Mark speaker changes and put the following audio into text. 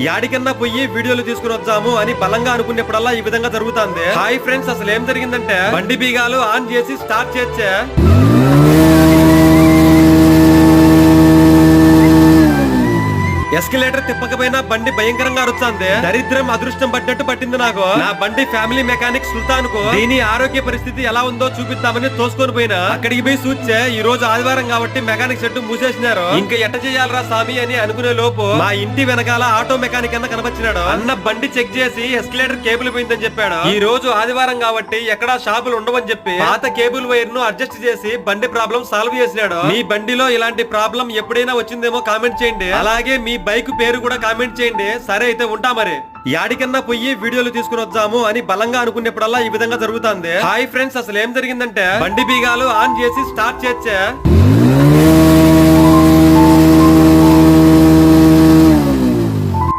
Speaker 1: యాడికన్నా పోయి వీడియోలు తీసుకుని వద్దాము అని బలంగా అనుకునేప్పుడల్లా ఈ విధంగా జరుగుతుంది. హాయ్ ఫ్రెండ్స్, అసలు ఏం జరిగిందంటే బండి బీగాలు ఆన్ చేసి స్టార్ట్ చేస్తే ఎస్కలేటర్ తిప్పకపోయినా బండి భయంకరంగా అరుస్తుంది. దరిద్రం అదృష్టం పడ్డట్టు పట్టింది నాకు. నా బండి ఫ్యామిలీ మెకానిక్ సుల్తాన్ కు దీని ఆరోగ్య పరిస్థితి ఎలా ఉందో చూపిద్దామని తోసుకొని పోయినా అక్కడికి పోయి చూస్తే ఈ రోజు ఆదివారం కాబట్టి మెకానిక్ సెట్ మూసేసినారు. ఇంకా ఎట్ట చేయాలరా సామి అని అనుకునే లోపు మా ఇంటి వెనకాల ఆటో మెకానిక్ అన్న కనపచ్చినాడు. అన్న బండి చెక్ చేసి ఎస్కలేటర్ కేబుల్ పోయిందని చెప్పాడు. ఈ రోజు ఆదివారం కాబట్టి ఎక్కడా షాపులు ఉండవని చెప్పి పాత కేబుల్ వైర్ ను అడ్జస్ట్ చేసి బండి ప్రాబ్లం సాల్వ్ చేసినాడు. మీ బండిలో ఇలాంటి ప్రాబ్లం ఎప్పుడైనా వచ్చిందేమో కామెంట్ చేయండి. అలాగే మీ బైక్ పేరు కూడా కామెంట్ చేయండి. సరే అయితే ఉంటా మరి. యాడికన్నా పోయి వీడియోలు తీసుకుని వద్దాము అని బలంగా అనుకునేప్పుడల్లా ఈ విధంగా జరుగుతుంది. హాయ్ ఫ్రెండ్స్, అసలు ఏం జరిగిందంటే బండి బీగాలు ఆన్ చేసి స్టార్ట్ చేస్తే